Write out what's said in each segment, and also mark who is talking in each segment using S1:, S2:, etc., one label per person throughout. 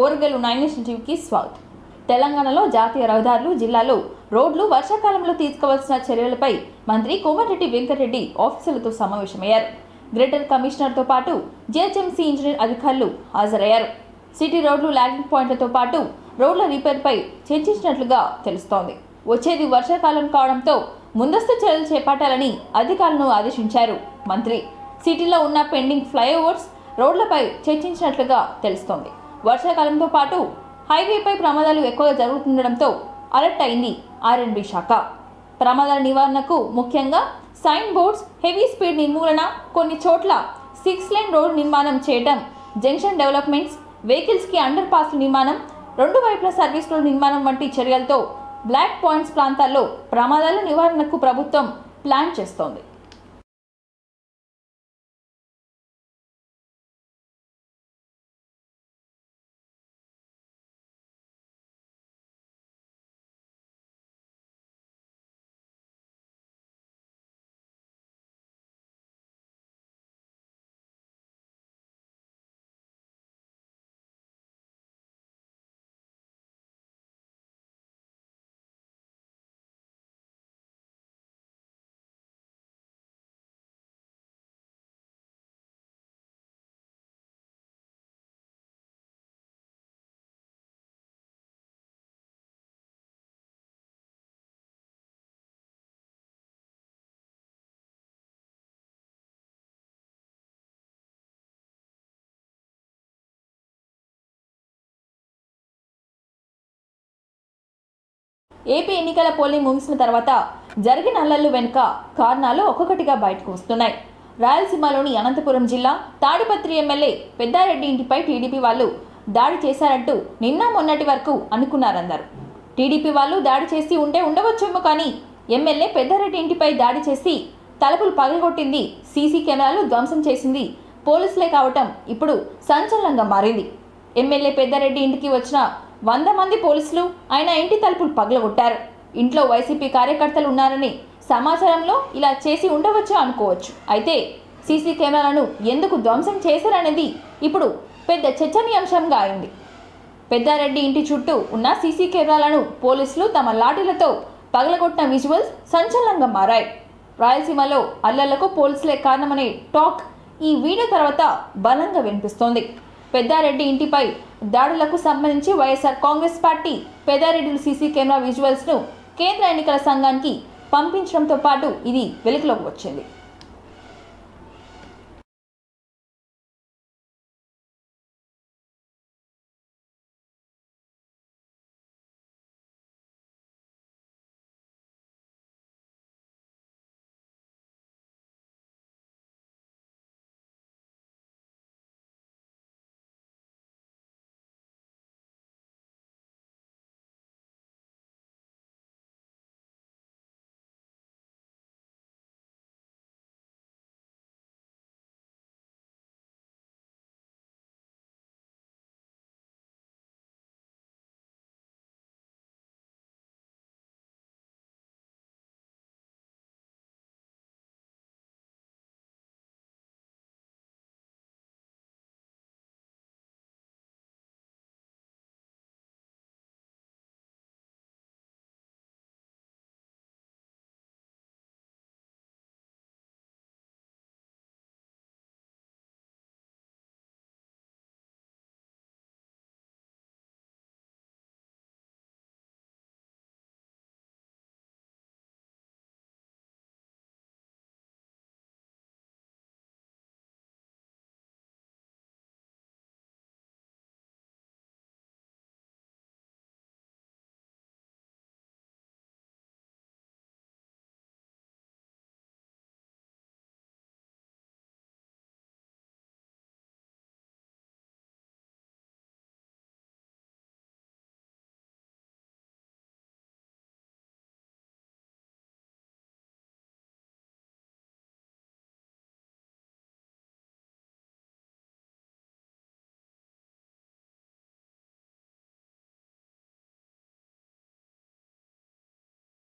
S1: ఓరగల్లు 9 ఇనిషియేటివ్కి స్వాగతం. తెలంగాణలో జాతీయ రహదారులు, జిల్లాలో రోడ్లు వర్షాకాలంలో తీసుకోవాల్సిన చర్యలపై మంత్రి కోమటిరెడ్డి వెంకటరెడ్డి ఆఫీసులతో సమావేశమయ్యారు. గ్రేటర్ కమిషనర్తో పాటు జిహెచ్ఎంసీ ఇంజనీర్ అధికారులు హాజరయ్యారు. సిటీ రోడ్లు, ల్యాండింగ్ పాయింట్లతో పాటు రోడ్ల రిపేర్పై చర్చించినట్లుగా తెలుస్తోంది. వచ్చేది వర్షాకాలం కావడంతో ముందస్తు చర్యలు చేపట్టాలని అధికారులను ఆదేశించారు మంత్రి. సిటీలో ఉన్న పెండింగ్ ఫ్లైఓవర్స్, రోడ్లపై చర్చించినట్లుగా తెలుస్తోంది. వర్షాకాలంతో పాటు హైవేపై ప్రమాదాలు ఎక్కువగా జరుగుతుండటంతో అలర్ట్ అయింది ఆర్ఎండ్బి శాఖ. ప్రమాదాల నివారణకు ముఖ్యంగా సైన్ బోర్డ్స్, హెవీ స్పీడ్ నిర్మూలన, కొన్ని చోట్ల 6 లేన్ రోడ్ నిర్మాణం చేయడం, జంక్షన్ డెవలప్మెంట్స్, వెహికల్స్కి అండర్ పాస్ నిర్మాణం, 2 వైపుల సర్వీస్ రోడ్ నిర్మాణం వంటి చర్యలతో బ్లాక్ పాయింట్స్ ప్రాంతాల్లో ప్రమాదాల నివారణకు ప్రభుత్వం ప్లాన్ చేస్తోంది. ఏపీ ఎన్నికల పోలింగ్ ముగిసిన తర్వాత జరిగిన అల్లర్లు వెనుక కారణాలు ఒక్కొక్కటిగా బయటకు వస్తున్నాయి. రాయలసీమలోని అనంతపురం జిల్లా తాడిపత్రి ఎమ్మెల్యే పెద్దారెడ్డి ఇంటిపై టీడీపీ వాళ్ళు దాడి చేశారంటూ నిన్న మొన్నటి వరకు అనుకున్నారన్నారు. టీడీపీ వాళ్ళు దాడి చేసి ఉండవచ్చేమో, కానీ ఎమ్మెల్యే పెద్దారెడ్డి ఇంటిపై దాడి చేసి తలుపులు పగలగొట్టింది, సీసీ కెమెరాలు ధ్వంసం చేసింది పోలీసులే కావటం ఇప్పుడు సంచలనంగా మారింది. ఎమ్మెల్యే పెద్దారెడ్డి ఇంటికి వచ్చిన 100 మంది పోలీసులు ఆయన ఇంటి తలుపులు పగలగొట్టారు. ఇంట్లో వైసీపీ కార్యకర్తలు ఉన్నారని సమాచారంలో ఇలా చేసి ఉండవచ్చో అనుకోవచ్చు. అయితే సీసీ కెమెరాలను ఎందుకు ధ్వంసం చేశారనేది ఇప్పుడు పెద్ద చర్చనీయాంశంగా అయింది. పెద్దారెడ్డి ఇంటి చుట్టూ ఉన్న సీసీ కెమెరాలను పోలీసులు తమ లాఠీలతో పగలగొట్టిన విజువల్స్ సంచలనంగా మారాయి. రాయలసీమలో అల్లర్లకు పోలీసులే కారణమనే టాక్ ఈ వీడియో తర్వాత బలంగా వినిపిస్తోంది. పెద్దారెడ్డి ఇంటిపై దాడులకు సంబంధించి YSR Congress party Peddareddy CC camera విజువల్స్ను కేంద్ర ఎన్నికల సంఘానికి పంపించడంతో పాటు ఇది వెలుగులోకి వచ్చింది.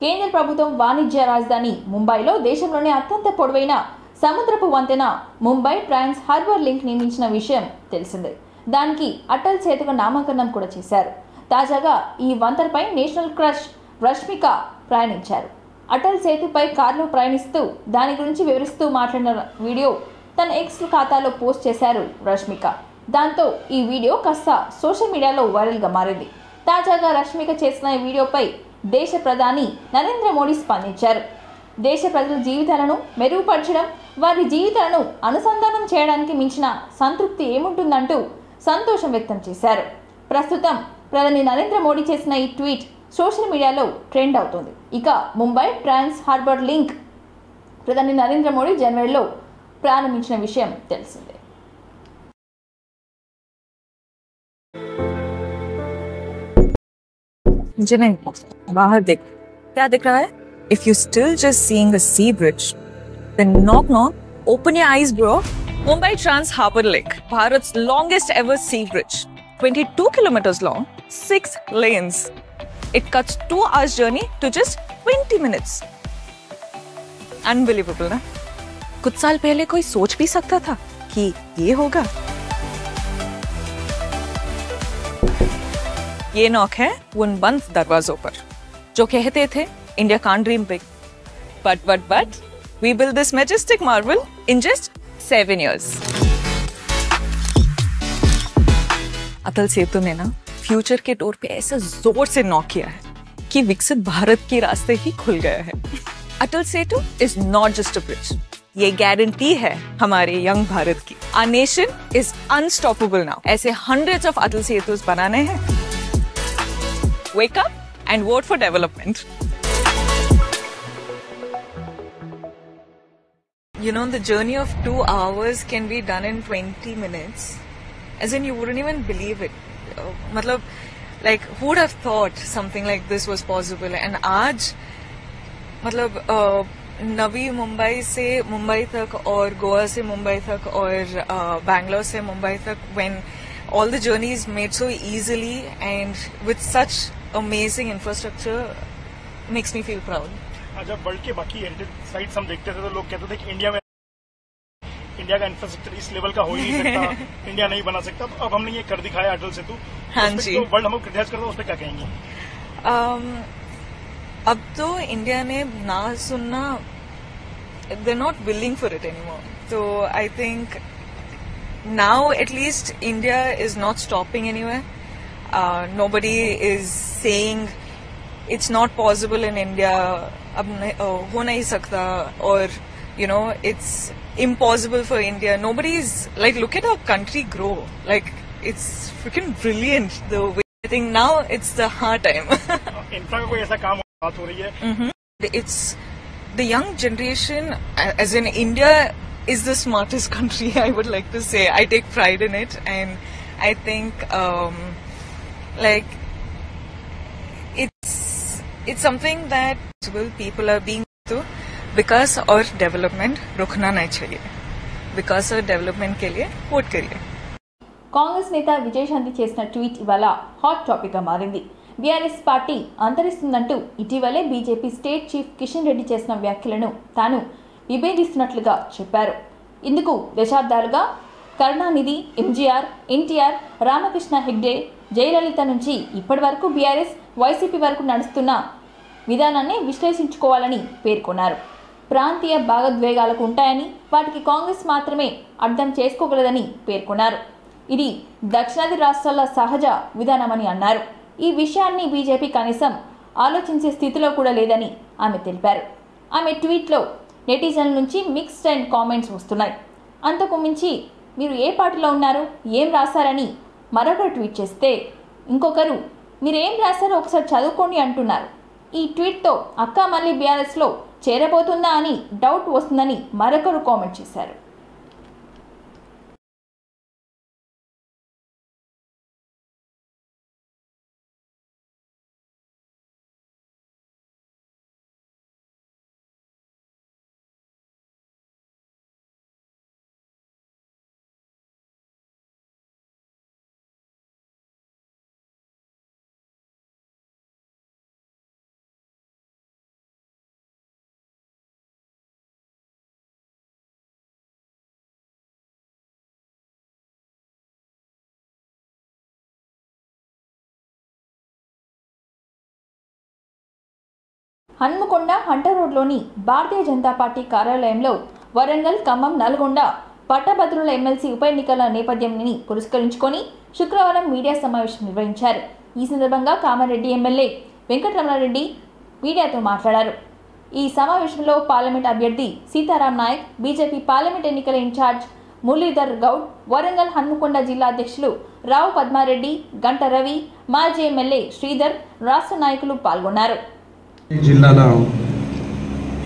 S1: కేంద్ర ప్రభుత్వం వాణిజ్య రాజధాని ముంబైలో దేశంలోనే అత్యంత పొడవైన సముద్రపు వంతెన ముంబై ట్రాన్స్ హార్బర్ లింక్ నిర్మించిన విషయం తెలిసిందే. దానికి అటల్ సేతుగా నామకరణం కూడా చేశారు. తాజాగా ఈ వంతెనపై నేషనల్ క్రష్ రష్మిక ప్రయాణించారు. అటల్ సేతుపై కారులో ప్రయాణిస్తూ దాని గురించి వివరిస్తూ మాట్లాడిన వీడియో తన ఎక్స్ ఖాతాలో పోస్ట్ చేశారు రష్మిక. దాంతో ఈ వీడియో కాస్త సోషల్ మీడియాలో వైరల్గా మారింది. తాజాగా రష్మిక చేసిన ఈ వీడియోపై దేశ ప్రధాని నరేంద్ర మోడీ స్పందించారు. దేశ ప్రజల జీవితాలను మెరుగుపరచడం, వారి జీవితాలను అనుసంధానం చేయడానికి మించిన సంతృప్తి ఏముంటుందంటూ సంతోషం వ్యక్తం చేశారు. ప్రస్తుతం ప్రధాని నరేంద్ర మోడీ చేసిన ఈ ట్వీట్ సోషల్ మీడియాలో ట్రెండ్ అవుతుంది. ఇక ముంబై ట్రాన్స్ హార్బర్ లింక్ ప్రధాని నరేంద్ర మోడీ జనవరిలో ప్రారంభించిన విషయం తెలిసిందే.
S2: मुझे नहीं बाहर देख क्या दिख रहा है. If you're still just seeing a sea bridge, then knock knock, open your eyes, bro. Mumbai Trans Harbour Link, Bharat's longest ever sea bridge, 22 kilometers long, 6 lanes. It cuts 2 hours journey to just 20 minutes. Unbelievable, ना? कुछ साल पहले कोई सोच भी सकता था कि ये होगा. ये नॉक है उन बंद दरवाजों पर जो कहते थे India can't dream big, but we built this majestic marvel in just 7 years. Atal Setu ने ना फ्यूचर के डोर पे ऐसे जोर से नॉक किया है कि विकसित भारत के रास्ते ही खुल गया है. Atal Setu is not just a bridge, ये गारंटी है हमारे यंग भारत की. Our nation is unstoppable now. ऐसे hundreds of अटल सेतुस बनाने हैं. Wake up and vote for development. You know, the journey of 2 hours can be done in 20 minutes. As in, you wouldn't even believe it. Matlab, like, who would have thought something like this was possible? And आज, मतलब नवी मुंबई से मुंबई तक और गोवा से मुंबई तक और बैंगलोर से मुंबई तक, when all the journeys made so easily and with such amazing infrastructure, makes me feel proud.
S3: जब वर्ल्ड के बाकी हेरिटेज साइट्स हम देखते थे तो लोग कहते थे कि इंडिया का इंफ्रास्ट्रक्चर इस लेवल का हो ही नहीं सकता, इंडिया नहीं बना सकता. अब हमने ये कर दिखाया अटल सेतु.
S2: हाँ जी.
S3: तो वर्ल्ड हमको क्रिटिसाइज करता है, उस पर क्या कहेंगे?
S2: अब तो इंडिया ने ना सुनना, they're not willing for it anymore. So I think now at least India is not stopping anywhere. Nobody is saying it's not possible in India, ab ho nahi sakta, or you know, it's impossible for India. Nobody is like, look at our country grow, like it's freaking brilliant the way. I think now it's the hard time.
S3: Infra का कोई ऐसा काम बात हो रही है?
S2: It's the young generation, as in India is the smartest country, I would like to say. I take pride in it, and I think like it's something that people are being to विकास और development रुकना नहीं चाहिए. विकास और development के लिए vote करिए.
S1: కాంగ్రెస్ నేత విజయశాంతి చేసిన ట్వీట్ ఇవాళ హాట్ టాపిక్ గా మారింది. బీఆర్ఎస్ పార్టీ అంతరిస్తుందంటూ ఇటీవలే BJP state chief Kishan Reddy చేసిన వ్యాఖ్యలను తాను విభేదిస్తున్నట్లుగా చెప్పారు. ఇందుకు దశాబ్దాలుగా కరుణానిధి, ఎంజీఆర్, ఎన్టీఆర్, రామకృష్ణ హెగ్డే, జయలలిత నుంచి ఇప్పటి వరకు బీఆర్ఎస్, వైసీపీ వరకు నడుస్తున్న విధానాన్ని విశ్లేషించుకోవాలని పేర్కొన్నారు. ప్రాంతీయ భాగోద్వేగాలకు ఉంటాయని, వాటికి కాంగ్రెస్ మాత్రమే అర్థం చేసుకోగలదని పేర్కొన్నారు. ఇది దక్షిణాది రాష్ట్రాల సహజ విధానమని అన్నారు. ఈ విషయాన్ని బీజేపీ కనీసం ఆలోచించే స్థితిలో కూడా లేదని ఆమె తెలిపారు. ఆమె ట్వీట్లో నెటిజన్ల నుంచి మిక్స్డ్ అండ్ కామెంట్స్ వస్తున్నాయి. అంతకు మించి మీరు ఏ పార్టీలో ఉన్నారు, ఏం రాశారని మరొకరు ట్వీట్ చేస్తే ఇంకొకరు మీరు ఏం రాశారో ఒకసారి చదువుకోండి అంటున్నారు. ఈ ట్వీట్తో అక్క మళ్ళీ బీఆర్ఎస్లో చేరబోతుందా అని డౌట్ వస్తుందని మరొకరు కామెంట్ చేశారు. హన్మకొండ హంటర్ రోడ్లోని భారతీయ జనతా పార్టీ కార్యాలయంలో వరంగల్, ఖమ్మం, నల్గొండ పట్టభద్రుల ఎమ్మెల్సీ ఉప ఎన్నికల నేపథ్యాన్ని పురస్కరించుకొని శుక్రవారం మీడియా సమావేశం నిర్వహించారు. ఈ సందర్భంగా కామారెడ్డి ఎమ్మెల్యే వెంకటరమణారెడ్డి మీడియాతో మాట్లాడారు. ఈ సమావేశంలో పార్లమెంట్ అభ్యర్థి సీతారాం నాయక్, బీజేపీ పార్లమెంట్ ఎన్నికల ఇన్ఛార్జ్ మురళీధర్ గౌడ్, వరంగల్ హన్మకొండ జిల్లా అధ్యక్షులు రావు పద్మారెడ్డి, గంట రవి, మాజీ ఎమ్మెల్యే శ్రీధర్, రాష్ట్ర నాయకులు పాల్గొన్నారు.
S4: జిల్లాల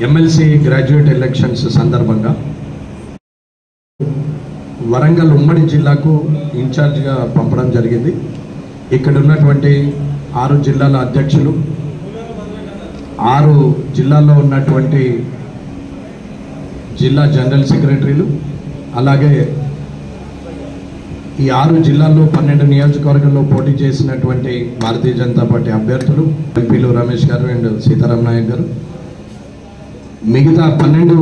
S4: ఎమ్మెల్సీ గ్రాడ్యుయేట్ ఎలక్షన్స్ సందర్భంగా వరంగల్ ఉమ్మడి జిల్లాకు ఇన్ఛార్జిగా పంపడం జరిగింది. ఇక్కడ ఉన్నటువంటి 6 జిల్లాల అధ్యక్షులు, 6 జిల్లాల్లో ఉన్నటువంటి జిల్లా జనరల్ సెక్రటరీలు, అలాగే ఈ 6 జిల్లాల్లో 12 నియోజకవర్గాల్లో పోటీ చేసినటువంటి భారతీయ జనతా పార్టీ అభ్యర్థులు ఎంపీలు రమేష్ గారు అండ్ సీతారాం నాయక్ గారు, మిగతా 12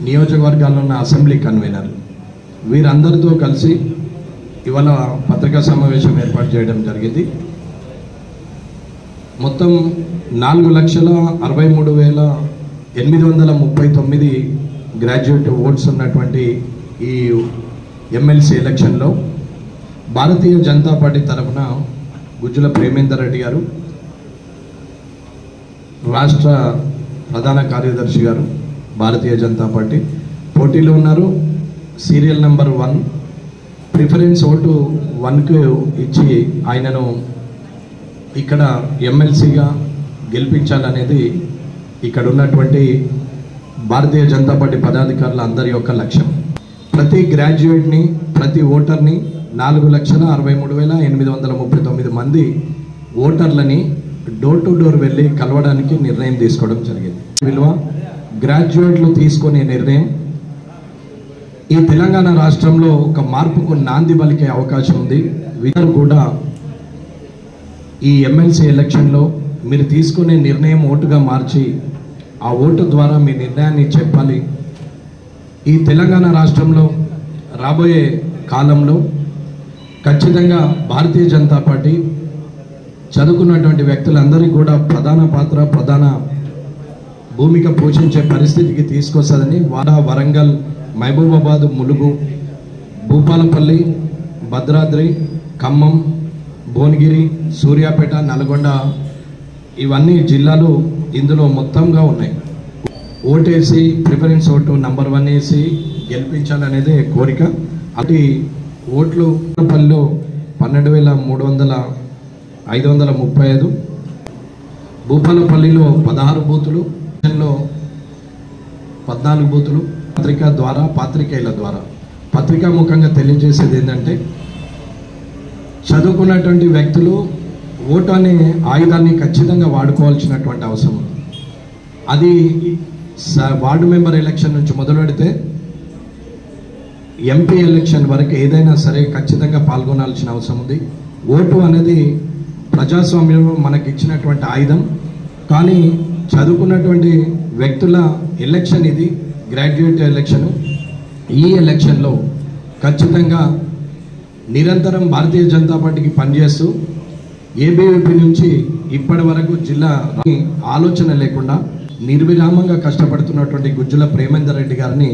S4: నియోజకవర్గాల్లో ఉన్న అసెంబ్లీ కన్వీనర్లు, వీరందరితో కలిసి ఇవాళ పత్రికా సమావేశం ఏర్పాటు చేయడం జరిగింది. మొత్తం 4,63,839 గ్రాడ్యుయేట్ ఓట్స్ ఉన్నటువంటి ఈ ఎమ్మెల్సీ ఎలక్షన్లో భారతీయ జనతా పార్టీ తరఫున గుజ్జుల ప్రేమేందర్ రెడ్డి గారు, రాష్ట్ర ప్రధాన కార్యదర్శి గారు భారతీయ జనతా పార్టీ పోటీలో ఉన్నారు. సీరియల్ నెంబర్ 1 ప్రిఫరెన్స్ ఓటు 1కు ఇచ్చి ఆయనను ఇక్కడ ఎమ్మెల్సీగా గెలిపించాలనేది ఇక్కడ ఉన్నటువంటి భారతీయ జనతా పార్టీ పదాధికారుల అందరి యొక్క లక్ష్యం. ప్రతి గ్రాడ్యుయేట్ని, ప్రతి ఓటర్ని 4,63,839 మంది ఓటర్లని డోర్ టు డోర్ వెళ్ళి కలవడానికి నిర్ణయం తీసుకోవడం జరిగింది. విలువ గ్రాడ్యుయేట్లు తీసుకునే నిర్ణయం ఈ తెలంగాణ రాష్ట్రంలో ఒక మార్పుకు నాంది పలికే అవకాశం ఉంది. వీరు కూడా ఈ ఎమ్మెల్సీ ఎలక్షన్లో మీరు తీసుకునే నిర్ణయం ఓటుగా మార్చి ఆ ఓటు ద్వారా మీ నిర్ణయాన్ని చెప్పాలి. ఈ తెలంగాణ రాష్ట్రంలో రాబోయే కాలంలో ఖచ్చితంగా భారతీయ జనతా పార్టీ చదువుకున్నటువంటి వ్యక్తులందరికీ కూడా ప్రధాన పాత్ర, ప్రధాన భూమిక పోషించే పరిస్థితికి తీసుకొస్తుందని వరంగల్, మహబూబాబాద్, ములుగు, భూపాలపల్లి, భద్రాద్రి, ఖమ్మం, భువనగిరి, సూర్యాపేట, నల్గొండ ఇవన్నీ జిల్లాలు ఇందులో మొత్తంగా ఉన్నాయి. ఓటేసి ప్రిఫరెన్స్ ఓటు నంబర్ 1 వేసి గెలిపించాలనేదే కోరిక. అటు ఓట్లు పల్లిలో 12,535, భూపాలపల్లిలో 16 బూతులు, 14 బూతులు. పత్రికా ద్వారా, పాత్రికేయుల ద్వారా పత్రికాముఖంగా తెలియజేసేది ఏంటంటే, చదువుకున్నటువంటి వ్యక్తులు ఓటు అనే ఆయుధాన్ని ఖచ్చితంగా వాడుకోవాల్సినటువంటి అవసరం ఉంది. అది వార్డు మెంబర్ ఎలక్షన్ నుంచి మొదలు పెడితే ఎంపీ ఎలక్షన్ వరకు ఏదైనా సరే ఖచ్చితంగా పాల్గొనాల్సిన అవసరం ఉంది. ఓటు అనేది ప్రజాస్వామ్యంలో మనకి ఇచ్చినటువంటి ఆయుధం. కానీ చదువుకున్నటువంటి వ్యక్తుల ఎలక్షన్ ఇది, గ్రాడ్యుయేట్ ఎలక్షన్. ఈ ఎలక్షన్లో ఖచ్చితంగా నిరంతరం భారతీయ జనతా పార్టీకి పనిచేస్తూ ఏబీవీపీ నుంచి ఇప్పటి వరకు జిల్లా ఆలోచన లేకుండా నిర్విరామంగా కష్టపడుతున్నటువంటి గుజ్జుల ప్రేమేందర్ రెడ్డి గారిని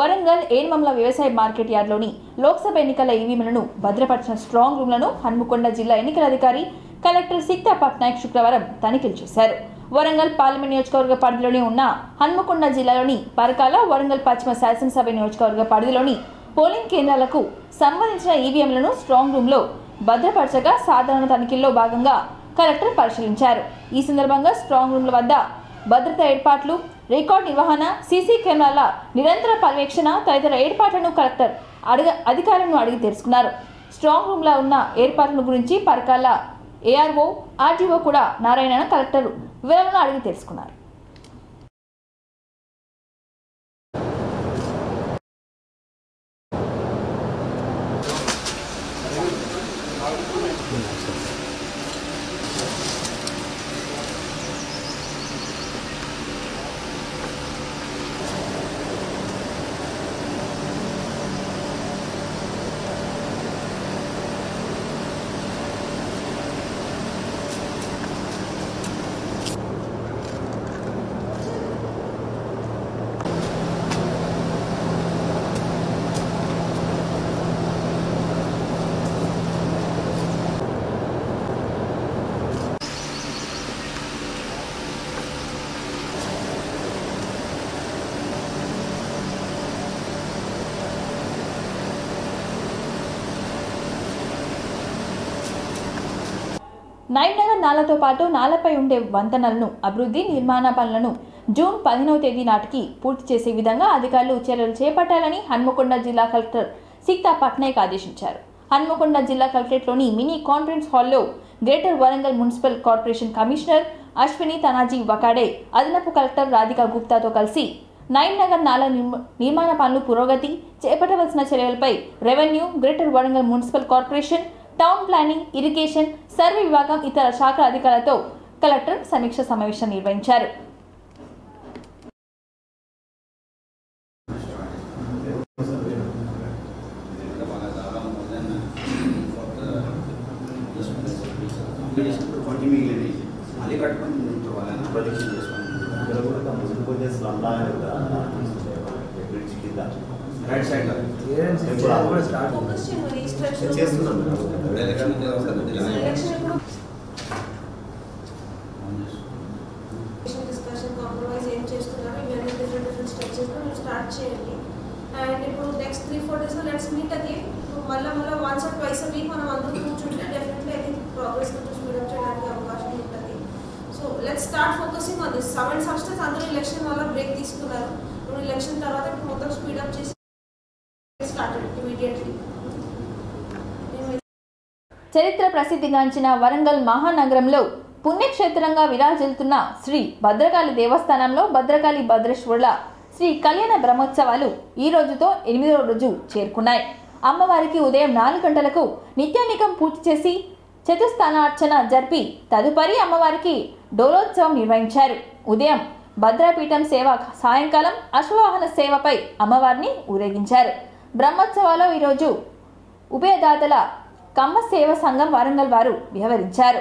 S1: వరంగల్ ఏన్మమ్ల వ్యవసాయ మార్కెట్ యార్డ్లోని లోక్సభ ఎన్నికల ఈవీఎంలను భద్రపరిచిన స్ట్రాంగ్ రూమ్లను హన్మకొండ జిల్లా ఎన్నికల అధికారి కలెక్టర్ సిక్తా పట్నాయక్ శుక్రవారం తనిఖీలు చేశారు. వరంగల్ పార్లమెంట్ నియోజకవర్గ పరిధిలోనే ఉన్న హన్మకొండ జిల్లాలోని పరకాల, వరంగల్ పశ్చిమ శాసనసభ నియోజకవర్గ పరిధిలోని పోలింగ్ కేంద్రాలకు సంబంధించిన ఈవీఎంలను స్ట్రాంగ్ రూమ్లో భద్రపరచగా సాధారణ తనిఖీల్లో భాగంగా కలెక్టర్ పరిశీలించారు. ఈ సందర్భంగా స్ట్రాంగ్ రూమ్ల వద్ద భద్రతా ఏర్పాట్లు, రికార్డ్ నిర్వహణ, సీసీ కెమెరాల నిరంతర పర్యవేక్షణ తదితర ఏర్పాట్లను కలెక్టర్ అధికారులను అడిగి తెలుసుకున్నారు. స్ట్రాంగ్ రూమ్లో ఉన్న ఏర్పాట్ల గురించి పరకాల ఏఆర్ఓ, ఆర్డీఓ కూడా నారాయణ కలెక్టర్ వివరాలను అడిగి తెలుసుకున్నారు. నైనగర్ నాలతో పాటు నాలపై ఉండే వంతెనలను అభివృద్ధి నిర్మాణ పనులను జూన్ 15వ తేదీ నాటికి పూర్తి చేసే విధంగా అధికారులు చర్యలు చేపట్టాలని హన్మకొండ జిల్లా కలెక్టర్ సీతా పట్నాయక్ ఆదేశించారు. హన్మకొండ జిల్లా కలెక్టరేట్లోని మినీ కాన్ఫరెన్స్ హాల్లో greater Warangal municipal corporation commissioner Ashwini Tanaji Wakade, అదనపు కలెక్టర్ రాధికా గుప్తాతో కలిసి నైనగర్ నాల నిర్మాణ పనులు పురోగతి, చేపట్టవలసిన చర్యలపై revenue, greater Warangal municipal corporation, town planning, irrigation, survey విభాగం ఇతర శాఖల అధికారులతో కలెక్టర్ సమీక్ష సమావేశం నిర్వహించారు.
S5: రైట్ సైడ్
S6: డిస్కషన్ కాంప్రమైజ్ ఏం చేస్తున్నారు ఇవన్నీ డిఫరెంట్ స్ట్రక్చర్స్ మీరు స్టార్ట్ చేయండి. అండ్ ఇప్పుడు next 3-4 days let's meet again. మళ్ళీ వన్స్ ఆర్ ట్వైస్ వీక్ మనం అందరూ కూర్చుంటే డెఫినెట్లీ ఐ థింక్ ప్రోగ్రెస్ కొంచెం స్పీడప్ చేయడానికి అవకాశం ఉంటుంది. So let's start focusing on this. 7 substance అందరూ ఎలక్షన్ వల్ల బ్రేక్ తీసుకున్నారు. ఇప్పుడు ఎలక్షన్ తర్వాత ఇప్పుడు మొత్తం స్పీడప్ చేసి స్టార్టెడ్ ఇమీడియట్లీ.
S1: చరిత్ర ప్రసిద్ధిగాంచిన వరంగల్ మహానగరంలో పుణ్యక్షేత్రంగా విరాజిల్లుతున్న శ్రీ భద్రకాళి దేవస్థానంలో భద్రకాళి భద్రేశ్వరుల శ్రీ కళ్యాణ బ్రహ్మోత్సవాలు ఈ రోజుతో 8వ రోజు చేరుకున్నాయి. అమ్మవారికి ఉదయం 4 గంటలకు నిత్యానికం పూర్తి చేసి చతుస్థానార్చన జరిపి తదుపరి అమ్మవారికి డోలోత్సవం నిర్వహించారు. ఉదయం భద్రాపీఠం సేవ, సాయంకాలం అశ్వవాహన సేవపై అమ్మవారిని ఊరేగించారు. బ్రహ్మోత్సవాల్లో ఈరోజు ఉభయదాతల కమ్మ సేవ సంఘం వరంగల్ వారు వ్యవహరించారు.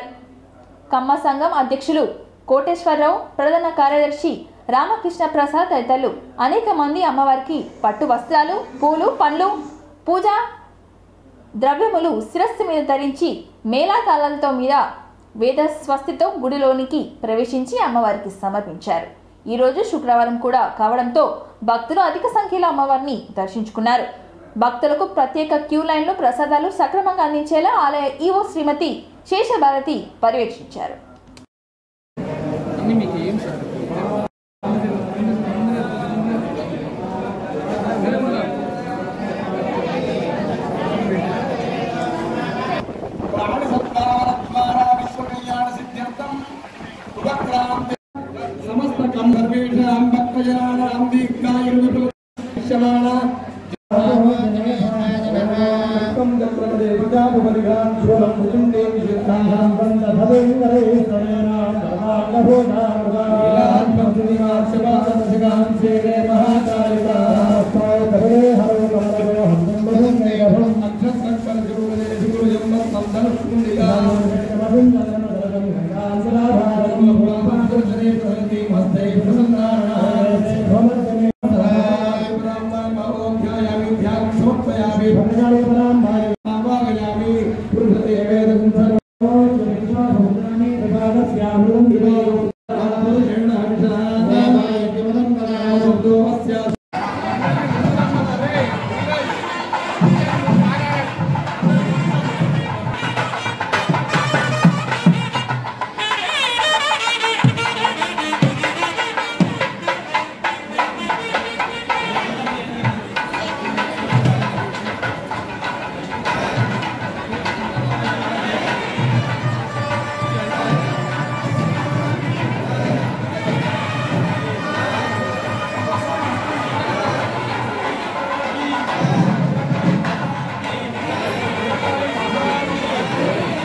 S1: కమ్మ సంఘం అధ్యక్షులు కోటేశ్వరరావు, ప్రధాన కార్యదర్శి రామకృష్ణ ప్రసాద్ తదితరులు అనేక మంది అమ్మవారికి పట్టు వస్త్రాలు, పూలు, పండ్లు, పూజా ద్రవ్యములు శిరస్సు మీద ధరించి మేళతాళాలతో మీద వేద స్వస్తితో గుడిలోనికి ప్రవేశించి అమ్మవారికి సమర్పించారు. ఈరోజు శుక్రవారం కూడా కావడంతో భక్తులు అధిక సంఖ్యలో అమ్మవారిని దర్శించుకున్నారు. భక్తులకు ప్రత్యేక క్యూ లైన్లో ప్రసాదాలు సక్రమంగా అందించేలా ఆలయ ఈవో శ్రీమతి శేషభారతి పర్యవేక్షించారు.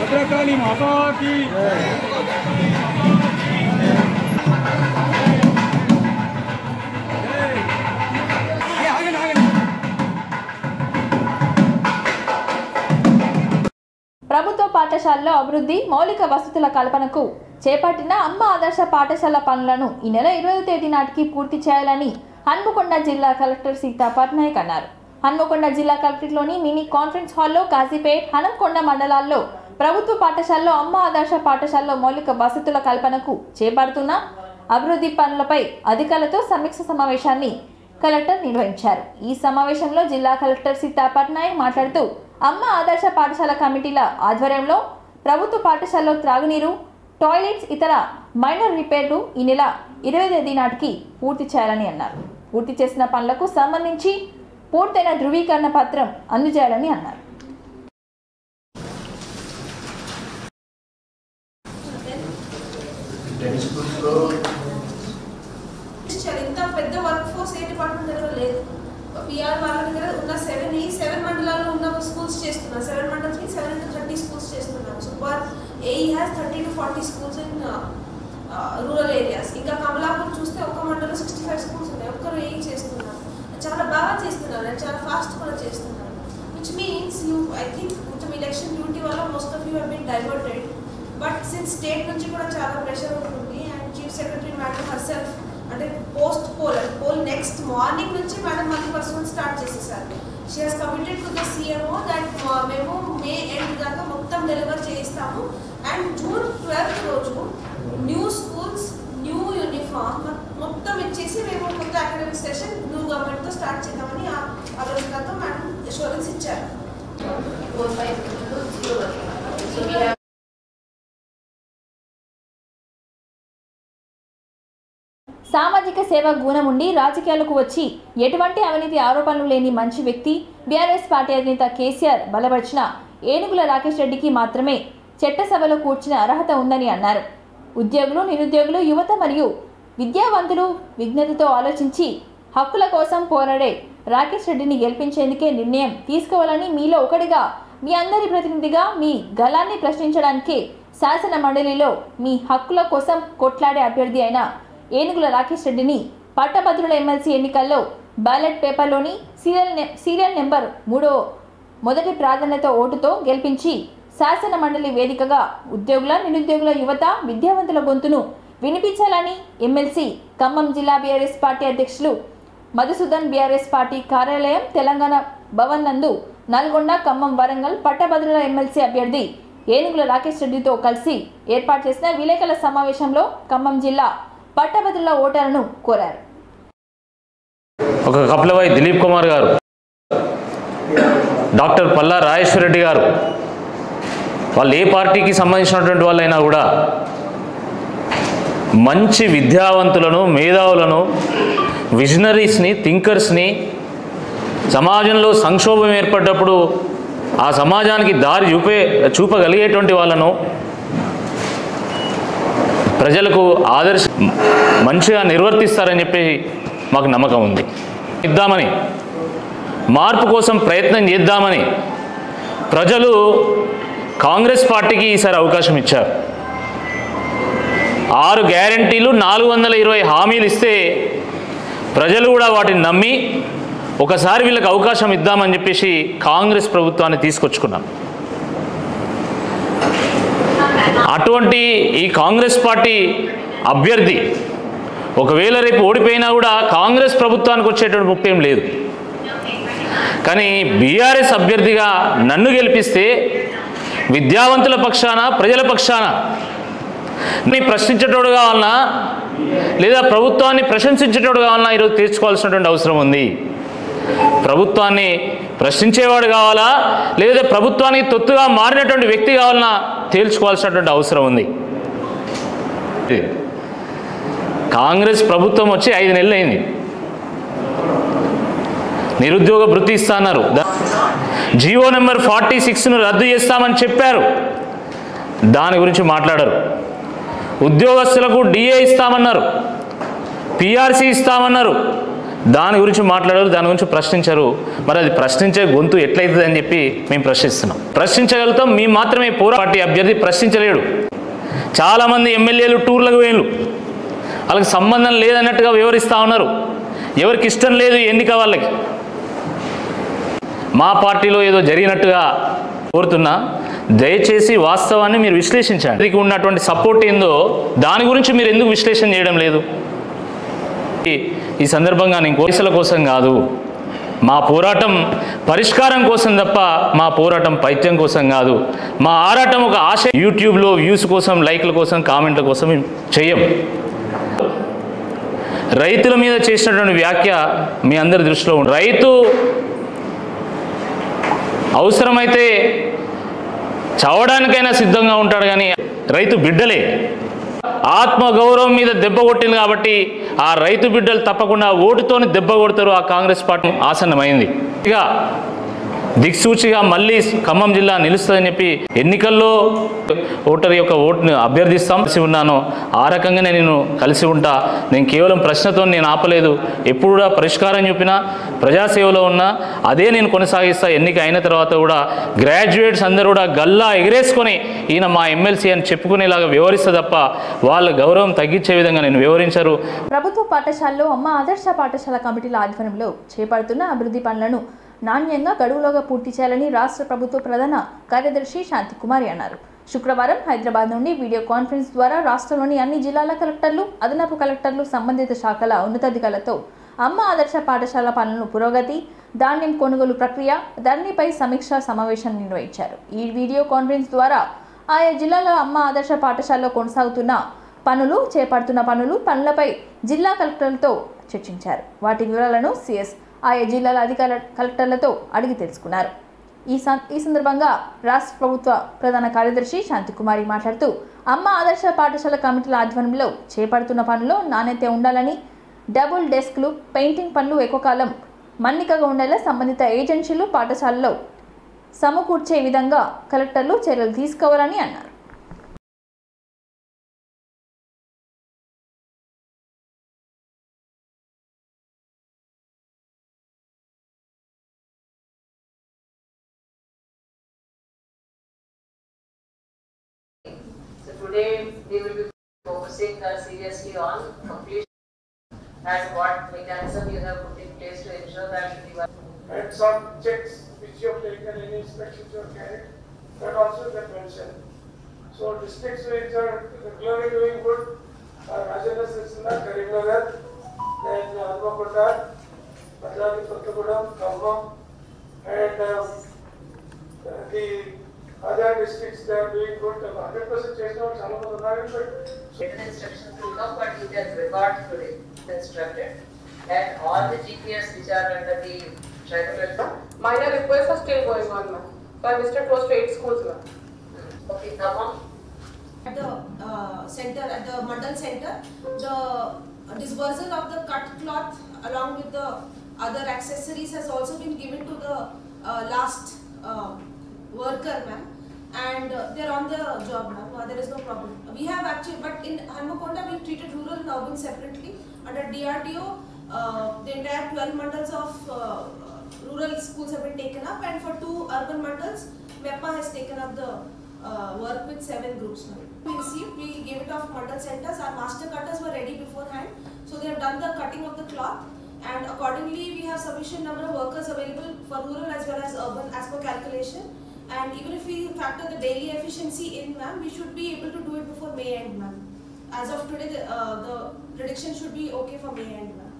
S3: भद्रकाली माता की
S1: ప్రభుత్వ పాఠశాలలో అభివృద్ధి, మౌలిక వసతుల కల్పనకు చేపట్టిన అమ్మ ఆదర్శ పాఠశాల పనులను ఈ నెల 20వ తేదీ నాటికి పూర్తి చేయాలని హన్మకొండ జిల్లా కలెక్టర్ సీతా పట్నాయక్ అన్నారు. హన్మకొండ జిల్లా కలెక్టరేట్లోని మినీ కాన్ఫరెన్స్ హాల్లో కాజీపేట్, హనంకొండ మండలాల్లో ప్రభుత్వ పాఠశాలలో అమ్మ ఆదర్శ పాఠశాలలో మౌలిక వసతుల కల్పనకు చేపడుతున్న అభివృద్ధి పనులపై అధికారులతో సమీక్ష సమావేశాన్ని కలెక్టర్ నిర్వహించారు. ఈ సమావేశంలో జిల్లా కలెక్టర్ సీతా పట్నాయక్ మాట్లాడుతూ అమ్మ ఆదర్శ పాఠశాల కమిటీల ఆధ్వర్యంలో ప్రభుత్వ పాఠశాలలో త్రాగునీరు, టాయిలెట్స్, ఇతర మైనర్ రిపేర్లు ఈ నెల 20వ తేదీ నాటికి పూర్తి చేయాలని అన్నారు. పూర్తి చేసిన పనులకు సంబంధించి పూర్తయిన ధృవీకరణ పత్రం అందజేయాలని అన్నారు.
S6: ఇంత పెద్ద వర్క్ ఫోర్స్ ఏ డిపార్ట్మెంట్ దగ్గర లేదు. పిఆర్ వాళ్ళ దగ్గర ఉన్న 7 మండలాల్లో ఉన్న స్కూల్స్ చేస్తున్నారు. 7 మండల్స్ 730 స్కూల్స్ చేస్తున్నారు. So per AE has 30 to 40 schools in rural areas. ఇంకా కమలాపూర్ చూస్తే ఒక మండలం 65 స్కూల్స్ ఉన్నాయి. ఒక్కరు ఏఈ చేస్తున్నారు. చాలా బాగా చేస్తున్నారు అండ్ చాలా ఫాస్ట్ కూడా చేస్తున్నారు. విచ్ మీన్స్ ఐ థింక్ కొంచెం ఎలక్షన్ డ్యూటీ వల్ల most of you have been diverted. But since state నుంచి కూడా చాలా ప్రెషర్ ఉంటుంది and chief secretary madam herself అంటే పోల్ నెక్స్ట్ మార్నింగ్ నుంచి మేడం మళ్ళీ పర్సనల్ స్టార్ట్ చేసేసారు. She has committed to the CMO that మేము మే ఎండ్ దాకా మొత్తం డెలివర్ చేయిస్తాము అండ్ జూన్ 12th రోజు న్యూ స్కూల్స్, న్యూ యూనిఫామ్ మొత్తం ఇచ్చేసి మేము కొత్త అకాడమిక్ సెషన్ న్యూ గవర్నమెంట్తో స్టార్ట్ చేద్దామని ఆలోచనతో మేడం అష్యూరెన్స్ ఇచ్చారు.
S1: సామాజిక సేవ గుణం ఉండి రాజకీయాలకు వచ్చి ఎటువంటి అవినీతి ఆరోపణలు లేని మంచి వ్యక్తి బీఆర్ఎస్ పార్టీ అధినేత కేసీఆర్ బలపరిచిన ఏనుగుల రాకేష్ రెడ్డికి మాత్రమే చట్టసభలో కూర్చునే అర్హత ఉందని అన్నారు. ఉద్యోగులు, నిరుద్యోగులు, యువత మరియు విద్యావంతులు విజ్ఞతతో ఆలోచించి హక్కుల కోసం పోరాడే రాకేష్ రెడ్డిని గెలిపించేందుకే నిర్ణయం తీసుకోవాలని మీలో ఒకటిగా మీ అందరి ప్రతినిధిగా మీ గళాన్ని ప్రశ్నించడానికే శాసన మండలిలో మీ హక్కుల కోసం కొట్లాడే అభ్యర్థి అయిన ఏనుగుల రాకేష్ రెడ్డిని పట్టభద్రుల ఎమ్మెల్సీ ఎన్నికల్లో బ్యాలెట్ పేపర్లోని సీరియల్ నెంబర్ 3 మొదటి ప్రాధాన్యత ఓటుతో గెలిపించి శాసన మండలి వేదికగా ఉద్యోగుల, నిరుద్యోగుల, యువత, విద్యావంతుల గొంతును వినిపించాలని ఎమ్మెల్సీ ఖమ్మం జిల్లా బీఆర్ఎస్ పార్టీ అధ్యక్షులు మధుసూదన్ బీఆర్ఎస్ పార్టీ కార్యాలయం తెలంగాణ భవన్ నందు నల్గొండ, ఖమ్మం, వరంగల్ పట్టభద్రుల ఎమ్మెల్సీ అభ్యర్థి ఏనుగుల రాకేష్ రెడ్డితో కలిసి ఏర్పాటు చేసిన విలేకరుల సమావేశంలో ఖమ్మం జిల్లా పట్టభద్రుల ఓటర్లను కోరారు.
S5: ఒక కపిలవాయి దిలీప్ కుమార్ గారు, డాక్టర్ పల్లా రాజేశ్వర రెడ్డి గారు, వాళ్ళు ఏ పార్టీకి సంబంధించినటువంటి వాళ్ళైనా కూడా మంచి విద్యావంతులను, మేధావులను, విజనరీస్ని, థింకర్స్ని, సమాజంలో సంక్షోభం ఏర్పడ్డప్పుడు ఆ సమాజానికి దారి చూపగలిగేటువంటి వాళ్ళను, ప్రజలకు మంచిగా నిర్వర్తిస్తారని చెప్పి మాకు నమ్మకం ఉంది. ఇద్దామని, మార్పు కోసం ప్రయత్నం చేద్దామని ప్రజలు కాంగ్రెస్ పార్టీకి ఈసారి అవకాశం ఇచ్చారు. 6 గ్యారంటీలు, 420 హామీలు ఇస్తే ప్రజలు కూడా వాటిని నమ్మి ఒకసారి వీళ్ళకి అవకాశం ఇద్దామని చెప్పేసి కాంగ్రెస్ ప్రభుత్వాన్ని తీసుకొచ్చుకున్నాం. అటువంటి ఈ కాంగ్రెస్ పార్టీ అభ్యర్థి ఒకవేళ రేపు ఓడిపోయినా కూడా కాంగ్రెస్ ప్రభుత్వానికి వచ్చేటువంటి ముప్పేం లేదు. కానీ బీఆర్ఎస్ అభ్యర్థిగా నన్ను గెలిపిస్తే విద్యావంతుల పక్షాన, ప్రజల పక్షాన నీ ప్రశ్నించేటోడు కావాలన్నా లేదా ప్రభుత్వాన్ని ప్రశంసించేటోడు కావాలన్నా ఈరోజు తీర్చుకోవాల్సినటువంటి అవసరం ఉంది. ప్రభుత్వాన్ని ప్రశ్నించేవాడు కావాలా లేదా ప్రభుత్వానికి తొత్తుగా మారినటువంటి వ్యక్తి కావాలన్నా తేల్చుకోవాల్సినటువంటి అవసరం ఉంది. కాంగ్రెస్ ప్రభుత్వం వచ్చి 5 నెలలు అయింది. నిరుద్యోగ భృతి ఇస్తాన్నారు, జీవో నెంబర్ 46ను రద్దు చేస్తామని చెప్పారు, దాని గురించి మాట్లాడరు. ఉద్యోగస్తులకు డిఏ ఇస్తామన్నారు, పిఆర్సీ ఇస్తామన్నారు, దాని గురించి మాట్లాడారు, దాని గురించి ప్రశ్నించారు. మరి అది ప్రశ్నించే గొంతు ఎట్లయితుంది అని చెప్పి మేము ప్రశ్నిస్తున్నాం. ప్రశ్నించగలుగుతాం, మేము మాత్రమే. పార్టీ అభ్యర్థి ప్రశ్నించలేడు. చాలామంది ఎమ్మెల్యేలు టూర్లకు వేయలు, వాళ్ళకి సంబంధం లేదన్నట్టుగా వివరిస్తూ ఉన్నారు. ఎవరికి ఇష్టం లేదు ఎన్నిక వాళ్ళకి. మా పార్టీలో ఏదో జరిగినట్టుగా కోరుతున్నా, దయచేసి వాస్తవాన్ని మీరు విశ్లేషించండి. దీనికి ఉన్నటువంటి సపోర్ట్ ఏందో దాని గురించి మీరు ఎందుకు విశ్లేషణ చేయడం లేదు? ఈ సందర్భంగా నేను కోరికల కోసం కాదు, మా పోరాటం పరిష్కారం కోసం తప్ప మా పోరాటం పైత్యం కోసం కాదు. మా ఆరాటం ఒక ఆశ. యూట్యూబ్లో వ్యూస్ కోసం, లైక్ల కోసం, కామెంట్ల కోసం చెయ్యం. రైతుల మీద చేసినటువంటి వ్యాఖ్య మీ అందరి దృష్టిలో ఉంది. రైతు అవసరమైతే చావడానికైనా సిద్ధంగా ఉంటాడు. కానీ రైతు బిడ్డలే ఆత్మగౌరవం మీద దెబ్బ కొట్టింది కాబట్టి ఆ రైతు బిడ్డలు తప్పకుండా ఓటుతోని దెబ్బ కొడతారు. ఆ కాంగ్రెస్ పార్టీ ఆసన్నమైంది. ఇక దిక్సూచిగా మళ్ళీ ఖమ్మం జిల్లా నిలుస్తుందని చెప్పి ఎన్నికల్లో ఓటరు యొక్క ఓటును అభ్యర్థిస్తాం. కలిసి ఉన్నాను, ఆ రకంగానే నేను కలిసి ఉంటా. నేను కేవలం ప్రశ్నతో నేను ఆపలేదు. ఎప్పుడు కూడా పరిష్కారం చూపినా ప్రజాసేవలో ఉన్నా అదే నేను కొనసాగిస్తా. ఎన్నిక అయిన తర్వాత కూడా గ్రాడ్యుయేట్స్ అందరూ కూడా గల్లా ఎగరేసుకొని ఈయన మా ఎమ్మెల్సీ అని చెప్పుకునేలాగా వ్యవహరిస్తా తప్ప వాళ్ళ గౌరవం తగ్గించే విధంగా నేను వివరించరు.
S1: ప్రభుత్వ పాఠశాలలో అమ్మ ఆదర్శ పాఠశాల కమిటీల ఆధ్వర్యంలో చేపడుతున్న అభివృద్ధి పనులను నాణ్యంగా గడువులోగా పూర్తి చేయాలని రాష్ట్ర ప్రభుత్వ ప్రధాన కార్యదర్శి శాంతికుమారి అన్నారు. శుక్రవారం హైదరాబాద్ నుండి వీడియో కాన్ఫరెన్స్ ద్వారా రాష్ట్రంలోని అన్ని జిల్లాల కలెక్టర్లు, అదనపు కలెక్టర్లు, సంబంధిత శాఖల ఉన్నతాధికారులతో అమ్మ ఆదర్శ పాఠశాల పనులను పురోగతి, ధాన్యం కొనుగోలు ప్రక్రియ, ధరణిపై సమీక్షా సమావేశం నిర్వహించారు. ఈ వీడియో కాన్ఫరెన్స్ ద్వారా ఆయా జిల్లాల అమ్మ ఆదర్శ పాఠశాలలో కొనసాగుతున్న పనులు, చేపడుతున్న పనులపై జిల్లా కలెక్టర్లతో చర్చించారు. వాటి వివరాలను సిఎస్ ఆయా జిల్లాల అధికార కలెక్టర్లతో అడిగి తెలుసుకున్నారు. ఈ సందర్భంగా రాష్ట్ర ప్రభుత్వ ప్రధాన కార్యదర్శి శాంతికుమారి మాట్లాడుతూ అమ్మ ఆదర్శ పాఠశాల కమిటీల ఆధ్వర్యంలో చేపడుతున్న పనుల్లో నాణ్యత ఉండాలని, డబుల్ డెస్క్లు, పెయింటింగ్ పనులు ఎక్కువ కాలం మన్నికగా ఉండేలా సంబంధిత ఏజెన్సీలు పాఠశాలలో సమకూర్చే విధంగా కలెక్టర్లు చర్యలు తీసుకోవాలని అన్నారు.
S7: Today we will be focusing seriously on completion and what mechanism you have put in place to ensure that you are.
S3: And some checks which you have taken, any inspections you have carried, that also get mentioned. So districts which are regularly doing good are Rajendra Silsila, Karimnagar, then Alvakonda, Bhadragi Kottagudem, Khammam, and the other districts they are doing good. 100% chase out some of the targets, but
S7: Written instructions will come, but you can record today instructed, and all the GPS which are under the tribunal.
S8: Minor requests are still going on, ma'am. So I visited close to 8 schools, ma'am.
S7: Okay, come on.
S6: At the center, at the Mandal center, the dispersal of the cut cloth along with the other accessories has also been given to the last worker, ma'am, and they're on the job, ma'am. There is no problem. We have actually, but in Hanmakonda we treated rural and urban separately. Under DRDO, the entire 12 mandals of rural schools have been taken up, and for 2 urban mandals, MEPA has taken up the work with 7 groups, ma'am. We received, we gave it off mandal centers. Our master cutters were ready beforehand, so they have done the cutting of the cloth, and accordingly we have sufficient number of workers available for rural as well as urban as per calculation. And even if we factor the daily efficiency in, ma'am, we should be able to do it before May end, ma'am. As of today, the prediction should be okay for May end, ma'am.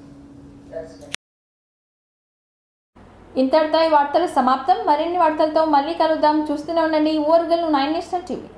S7: That's right.
S1: ఇంతటితో ఈ వార్తలు సమాప్తం. మరిన్ని వార్తలతో మళ్ళీ కలుద్దాం. చూస్తూనే ఉండండి ఓర్గల్ 9 నేషనల్ టీవీ.